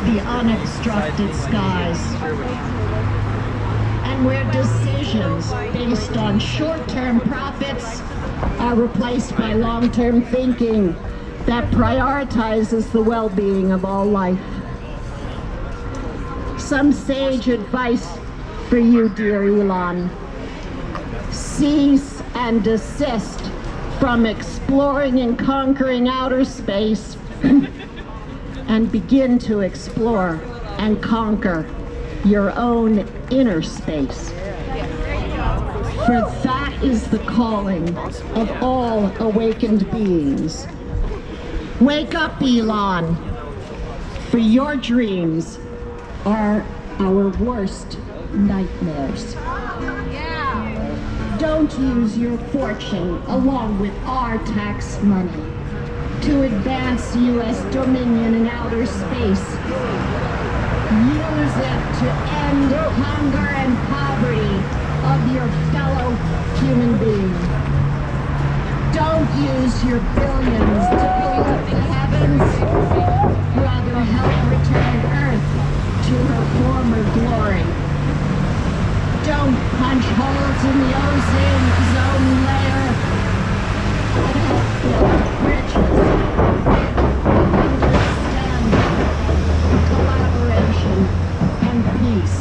The unobstructed skies, and where decisions based on short-term profits are replaced by long-term thinking that prioritizes the well-being of all life. Some sage advice for you, dear Elon. Cease and desist from exploring and conquering outer space and begin to explore and conquer your own inner space. For that is the calling of all awakened beings. Wake up, Elon, for your dreams are our worst nightmares. Don't use your fortune along with our tax money to advance U.S. dominion in outer space. Use it to end hunger and poverty of your fellow human being. Don't use your billions to pollute the heavens. Rather help return Earth to her former glory. Don't punch holes in the ozone layer, but help build bridges. Collaboration and peace.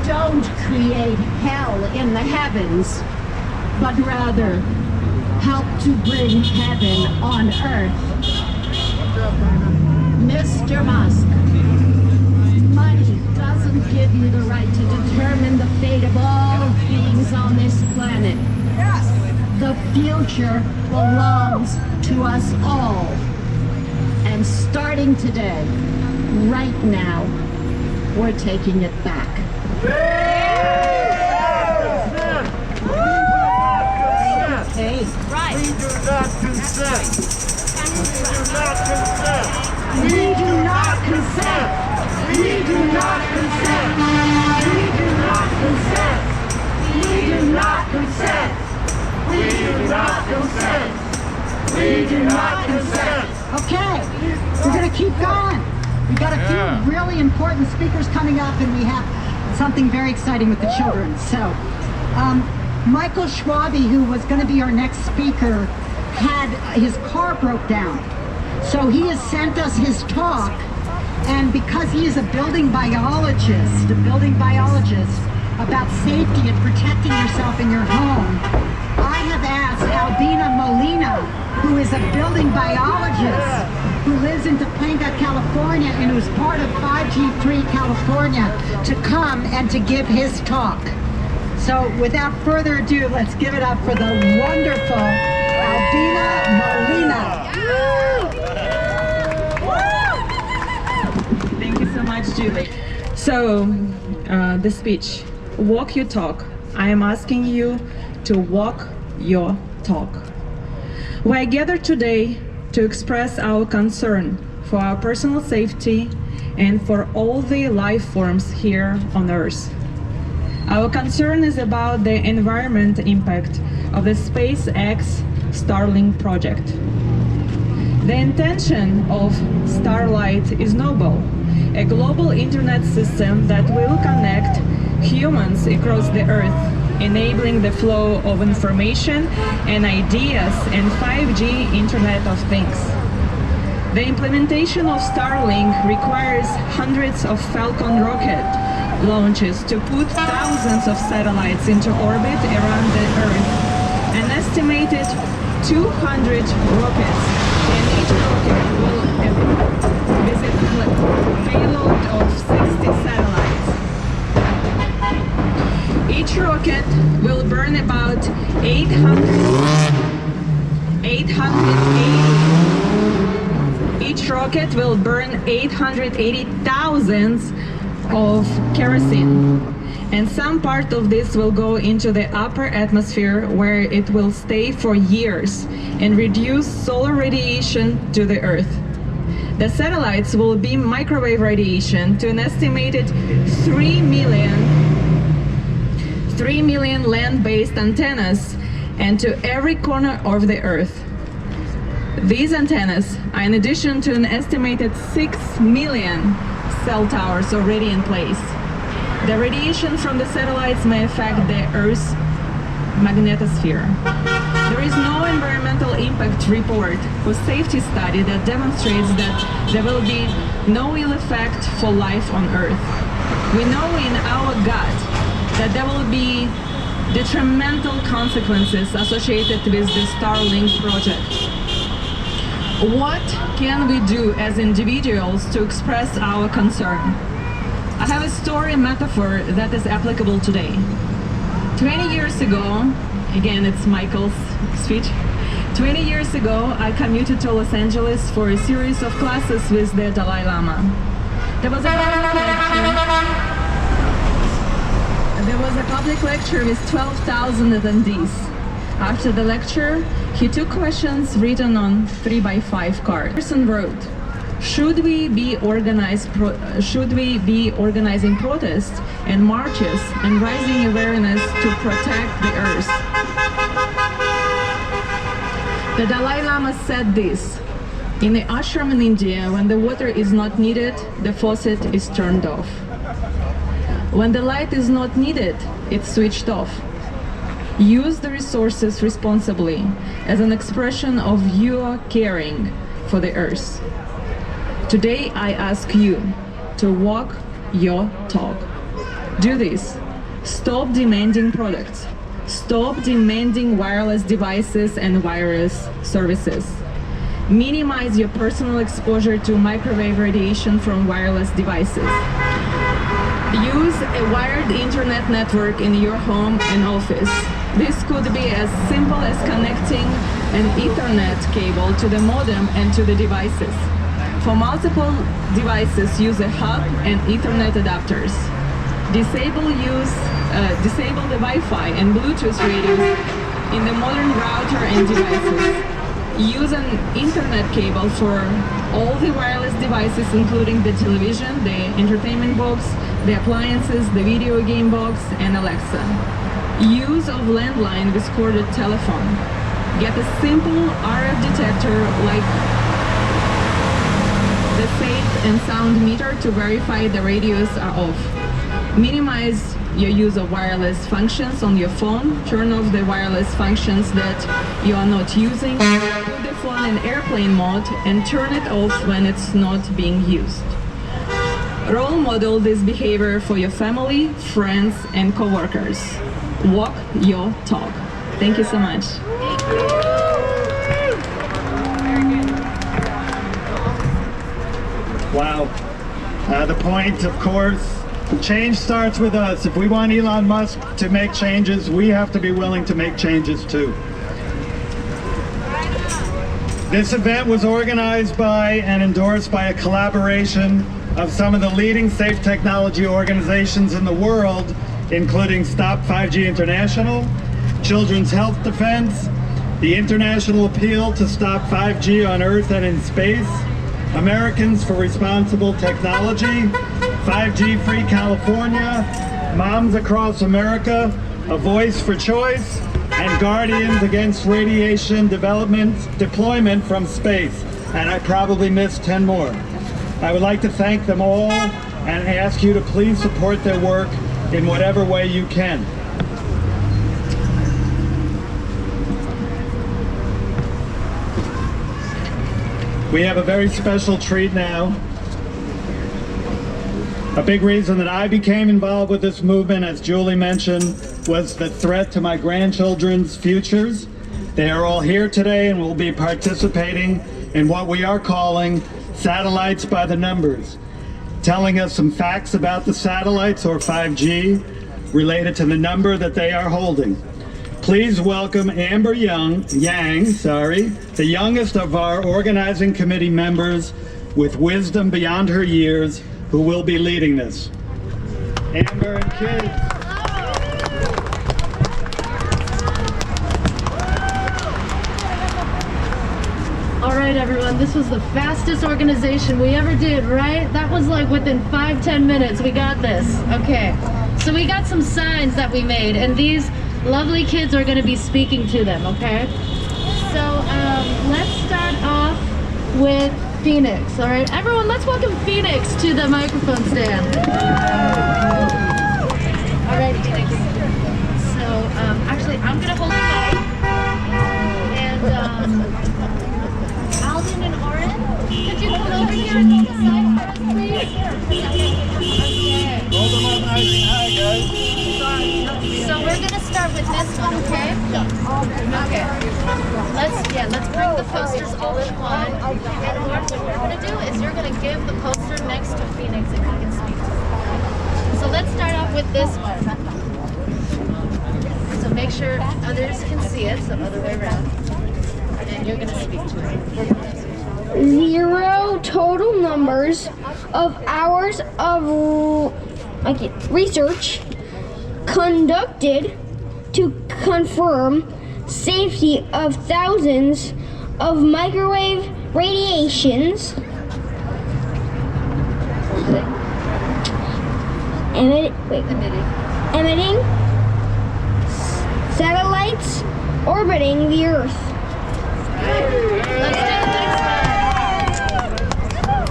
Don't create hell in the heavens, but rather help to bring heaven on earth. Mr. Musk, money doesn't give you the right to determine the fate of all beings on this planet. The future belongs to us all. And starting today, right now, we're taking it back. Hey. Right. We do not consent. We do not consent. We do not consent. We do not consent. We do not consent. We do not consent. We do not consent. We do not consent. Okay, we're going to keep going. We've got a few really important speakers coming up, and we have something very exciting with the children. So, Michael Schwabe, who was going to be our next speaker, had his car broke down. So he has sent us his talk, and because he is a building biologist about safety and protecting yourself in your home, I have asked Albina Molina, who is a building biologist who lives in Topanga, California, and who's part of 5G3 California, to come and to give his talk. So without further ado, let's give it up for the wonderful Albina Molina. Thank you so much, Julie. So, the speech, walk your talk. I am asking you to walk your talk. We are gathered today to express our concern for our personal safety and for all the life forms here on Earth. Our concern is about the environmental impact of the SpaceX Starlink project. The intention of Starlight is noble, a global internet system that will connect humans across the Earth, enabling the flow of information and ideas and 5G Internet of Things. The implementation of Starlink requires hundreds of Falcon rocket launches to put thousands of satellites into orbit around the Earth, an estimated 200 rockets, and each rocket will visit a payload of 60 satellites. rocket will burn about 880. Each rocket will burn 880,000 of kerosene. And some part of this will go into the upper atmosphere where it will stay for years and reduce solar radiation to the Earth. The satellites will beam microwave radiation to an estimated 3 million land-based antennas and to every corner of the Earth. These antennas are in addition to an estimated 6 million cell towers already in place. The radiation from the satellites may affect the Earth's magnetosphere. There is no environmental impact report or safety study that demonstrates that there will be no ill effect for life on Earth. We know in our gut that there will be detrimental consequences associated with the Starlink project. What can we do as individuals to express our concern? I have a story metaphor that is applicable today. 20 years ago, again it's Michael's speech, 20 years ago I commuted to Los Angeles for a series of classes with the Dalai Lama. There was a public lecture with 12,000 attendees. After the lecture, he took questions written on 3x5 cards. The person wrote, should we be organizing protests and marches and raising awareness to protect the Earth? The Dalai Lama said this: in the ashram in India, when the water is not needed, the faucet is turned off. When the light is not needed, it's switched off. Use the resources responsibly as an expression of your caring for the Earth. Today I ask you to walk your talk. Do this. Stop demanding products. Stop demanding wireless devices and wireless services. Minimize your personal exposure to microwave radiation from wireless devices. Use a wired internet network in your home and office. This could be as simple as connecting an Ethernet cable to the modem and to the devices. For multiple devices, use a hub and Ethernet adapters. Disable the Wi-Fi and Bluetooth radios in the modern router and devices. Use an Ethernet cable for all the wireless devices, including the television, the entertainment box, the appliances, the video game box, and Alexa. Use of landline with corded telephone. Get a simple RF detector like the safe and sound meter to verify the radios are off. Minimize your use of wireless functions on your phone. Turn off the wireless functions that you are not using. Put the phone in airplane mode and turn it off when it's not being used. Role model this behavior for your family, friends, and co-workers. Walk your talk. Thank you so much. Wow. The point, of course, change starts with us. If we want Elon Musk to make changes, we have to be willing to make changes too. This event was organized by and endorsed by a collaboration of some of the leading safe technology organizations in the world, including Stop 5G International, Children's Health Defense, the International Appeal to Stop 5G on Earth and in Space, Americans for Responsible Technology, 5G Free California, Moms Across America, A Voice for Choice, and Guardians Against Radiation Deployment from Space. And I probably missed 10 more. I would like to thank them all and ask you to please support their work in whatever way you can. We have a very special treat now. A big reason that I became involved with this movement, as Julie mentioned, was the threat to my grandchildren's futures. They are all here today and will be participating in what we are calling Satellites by the Numbers, telling us some facts about the satellites, or 5G, related to the number that they are holding. Please welcome Amber Yang, the youngest of our organizing committee members with wisdom beyond her years, who will be leading this. Amber and kids. All right, everyone, this was the fastest organization we ever did, right? That was like within 5-10 minutes. We got this. Okay, so we got some signs that we made, and these lovely kids are going to be speaking to them, okay? So let's start off with Phoenix. All right, everyone, let's welcome Phoenix to the microphone stand. All right, Phoenix. So actually, I'm going to hold the mic, and Alvin and Oren, could you come over here and take a side for us, please? Okay. Hold them up nice and high, guys. So we're gonna start with this one, okay? Okay. Let's bring the posters all in one. And what we're gonna do is you're gonna give the poster next to Phoenix if you can speak to it. So let's start off with this one. So make sure others can see it, so other way around. And you're gonna speak to it. 0 total numbers of hours of research conducted to confirm safety of thousands of microwave radiations emitting satellites orbiting the Earth. Let's do the next one.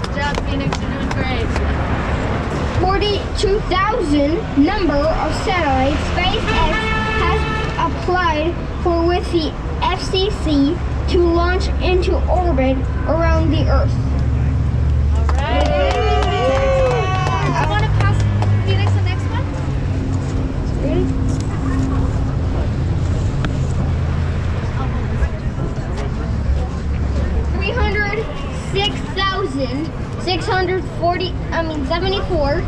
Good job, Phoenix, you're doing great. 42,000 number of satellites SpaceX has applied for with the FCC to launch into orbit around the Earth. All right. I want to pass Phoenix the next one. Ready? $306,674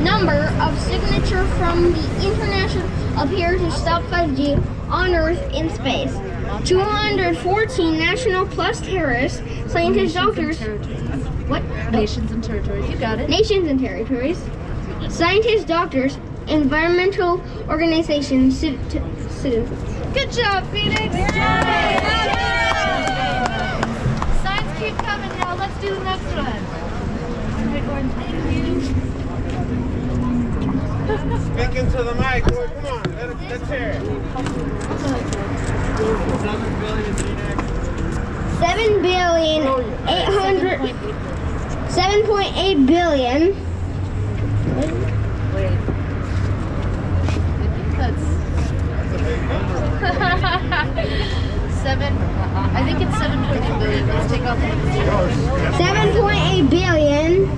number of signature from the international appear to stop 5G on Earth in space. 214 national plus terrorists, scientists, doctors. What? Nations and territories. You got it. Nations and territories. Scientists, doctors, environmental organizations, citizens. Good job, Phoenix. Signs keep coming now. Let's do the next one. All right, Gordon, thank you. Speak into the mic, boy. Come on, let's hear it. 7.8 billion. Wait. I think it's 7.8 billion. Let's take off the 7.8 billion.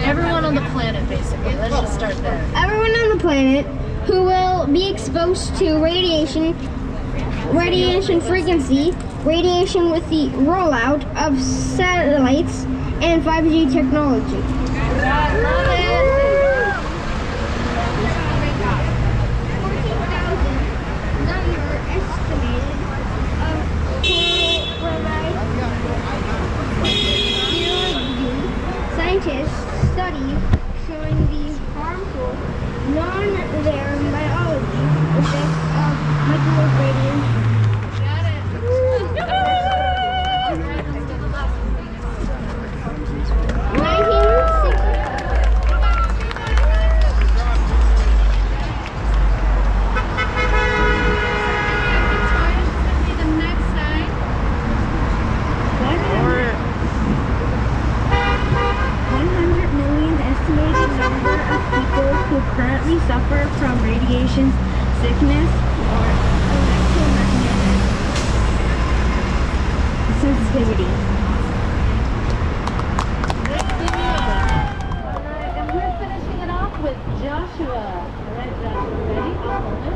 Everyone on the planet, basically. Let's just start there. Everyone on the planet who will be exposed to radiation frequency, radiation with the rollout of satellites and 5G technology. I love it. 14,000 number estimated of scientists study showing the harmful non-their biology effects of microwave radiation. Got it. Alright, let's do the last one. 1960. The next sign. 100 million estimated number of people who currently suffer from radiation sickness or electromagnetic sensitivity. Alright, and we're finishing it off with Joshua. Alright, Joshua, ready? I'll hold it.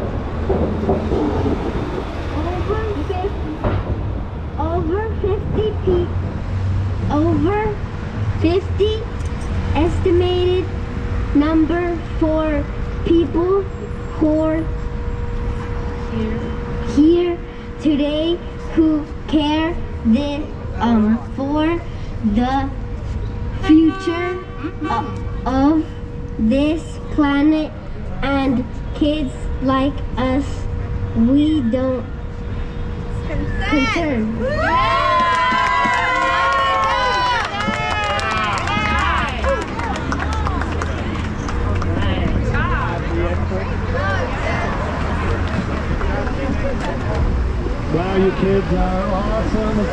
Over 50 estimated number for people who are here today who care for the future of this planet, and kids like us, we don't concern. Wow, you kids are awesome. So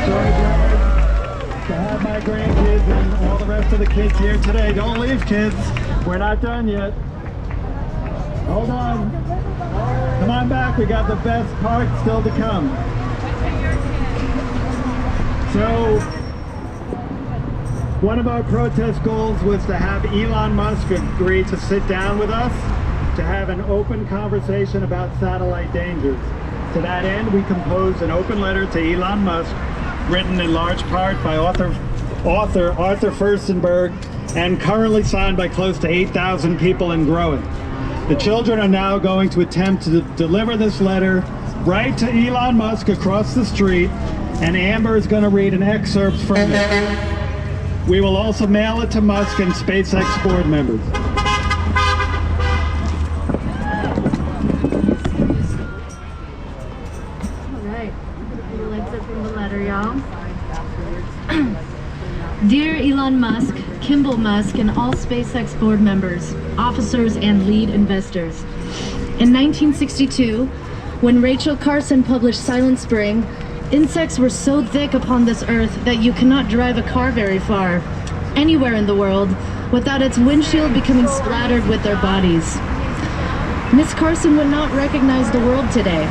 glad to have my grandkids and all the rest of the kids here today. Don't leave, kids. We're not done yet. Hold on. Come on back. We got the best part still to come. So, one of our protest goals was to have Elon Musk agree to sit down with us to have an open conversation about satellite dangers. To that end, we composed an open letter to Elon Musk, written in large part by author Arthur Furstenberg, and currently signed by close to 8,000 people and growing. The children are now going to attempt to deliver this letter right to Elon Musk across the street, and Amber is going to read an excerpt from it. We will also mail it to Musk and SpaceX board members. Dear Elon Musk, Kimball Musk, and all SpaceX board members, officers, and lead investors. In 1962, when Rachel Carson published Silent Spring, insects were so thick upon this earth that you cannot drive a car very far, anywhere in the world, without its windshield becoming splattered with their bodies. Miss Carson would not recognize the world today.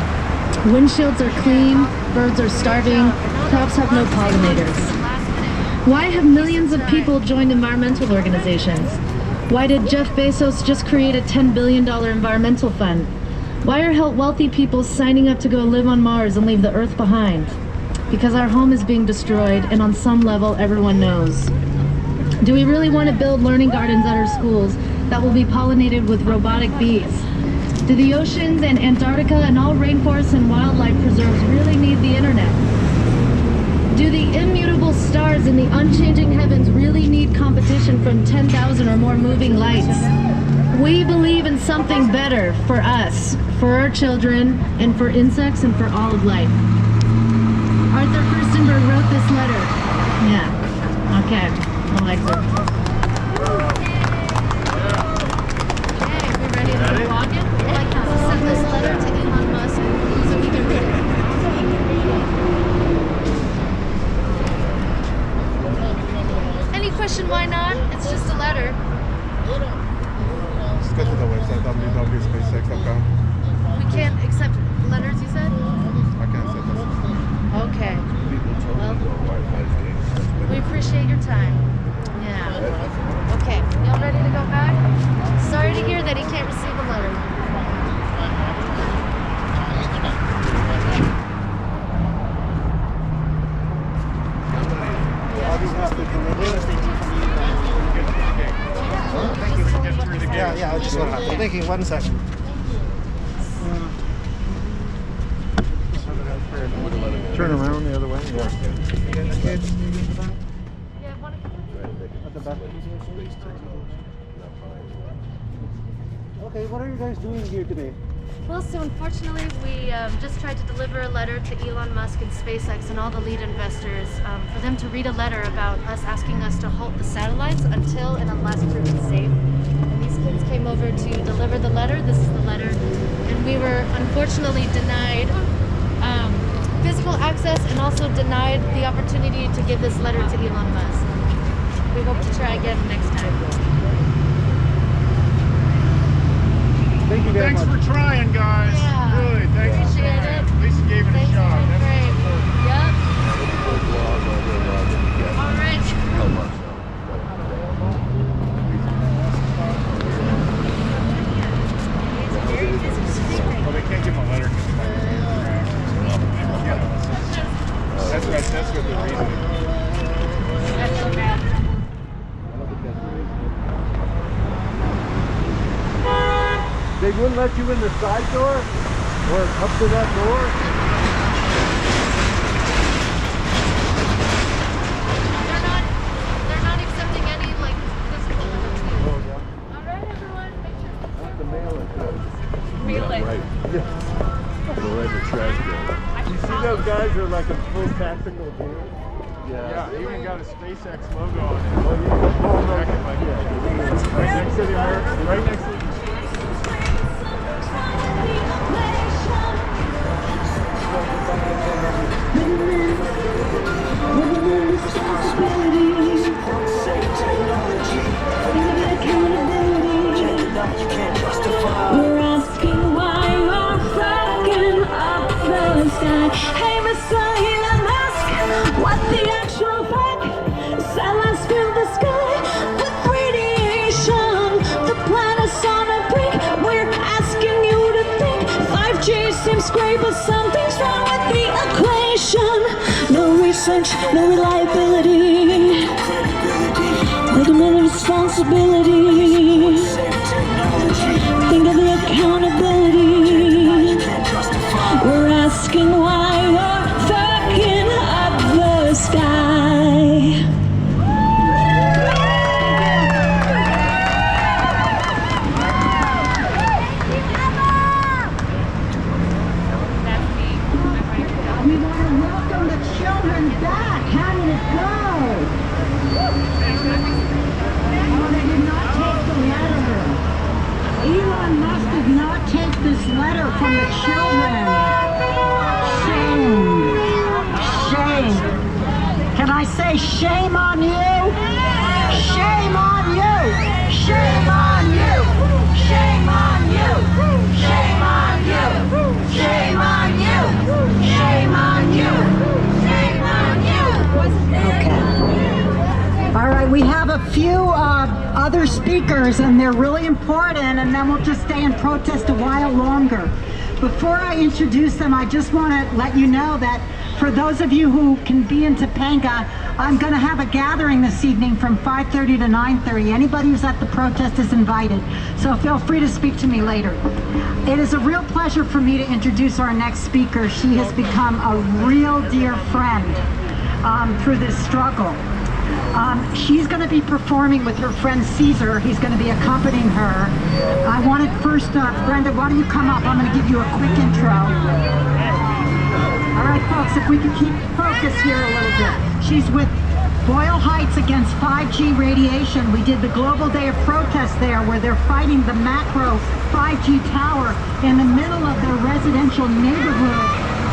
Windshields are clean, birds are starving, crops have no pollinators. Why have millions of people joined environmental organizations? Why did Jeff Bezos just create a $10 billion environmental fund? Why are wealthy people signing up to go live on Mars and leave the Earth behind? Because our home is being destroyed, and on some level, everyone knows. Do we really want to build learning gardens at our schools that will be pollinated with robotic bees? Do the oceans and Antarctica and all rainforests and wildlife preserves really need the internet? Do the immutable stars in the unchanging heavens really need competition from 10,000 or more moving lights? We believe in something better for us, for our children, and for insects, and for all of life. Arthur Furstenberg wrote this letter. Yeah, okay, I'll exit. Okay, we ready to log in? I'd like to send this letter to Elon Musk so he can read it. Any question why not? It's just a letter. Just go to the website www.spacex.com. We can't accept letters, you said? I can't say that. Okay. Well, we appreciate your time. Yeah. Okay. Y'all ready to go back? Sorry to hear that he can't receive a letter. Yeah, I just want to happen. Thank you. 1 second. Turn around the other way. Okay, what are you guys doing here today? Well, so unfortunately, we just tried to deliver a letter to Elon Musk and SpaceX and all the lead investors for them to read a letter about us asking us to halt the satellites until and unless proven safe. And these kids came over to deliver the letter. This is the letter. And we were unfortunately denied physical access and also denied the opportunity to give this letter to Elon Musk. We hope to try again next time. Thank you very much. Thanks for trying, guys. Yeah. Really, thanks for Appreciate trying. it. At least you gave it a Thanks shot. for being That's brave. Yep. All right. well, they can't give a letter because that's what the reason is. That's so bad. they wouldn't let you in the side door or up to that door? They're not accepting any like physical. Oh, yeah. All right, everyone, make sure. Have to mail it. Mail it. Right. Yeah. Go right in the trash can. You see those guys are like in full tactical gear? Yeah, even got a SpaceX logo on it. Oh, yeah. Oh, no. Jacket, like, right next to the American, right next to the We're asking why you're fucking up the sky. Hey, Mr. Elon Musk, what the actual fuck? Silence fill the sky with radiation. The planet's on a brink. We're asking you to think. 5G seems great, but something's wrong with the equation. No research, no reliability. Recommended responsibility. Think of the accountability. We're asking why you're fucking up the sky. We want to welcome the children back. How did it go? Oh, they did not take the letter. Elon Musk did not take this letter from the children. Shame. Shame. Can I say shame on you? Shame on you. Shame on you. Shame on you. Shame on you. Shame on you. Shame on you. Shame on you. Okay. All right, we have a few other speakers, and they're really important, and then we'll just stay and protest a while longer. Before I introduce them, I just want to let you know that for those of you who can be in Topanga, I'm going to have a gathering this evening from 5:30 to 9:30. Anybody who's at the protest is invited, so feel free to speak to me later. It is a real pleasure for me to introduce our next speaker. She has become a real dear friend through this struggle. She's going to be performing with her friend Caesar. He's going to be accompanying her. I wanted first, Brenda, why don't you come up? I'm going to give you a quick intro. All right, folks, if we could keep focus here a little bit. She's with Boyle Heights against 5G radiation. We did the Global Day of Protest there, where they're fighting the macro 5G tower in the middle of their residential neighborhood,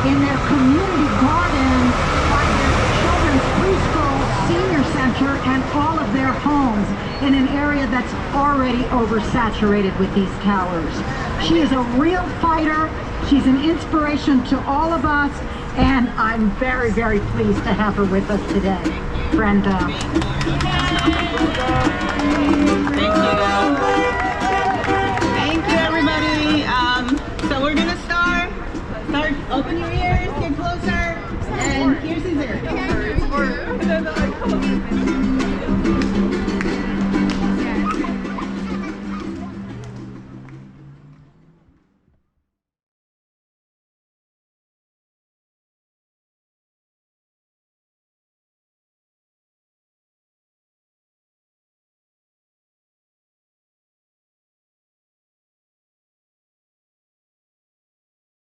in their community garden, by their children's preschool, senior center, and all of their homes in an area that's already oversaturated with these towers. She is a real fighter. She's an inspiration to all of us, and I'm very, very pleased to have her with us today. Brenda.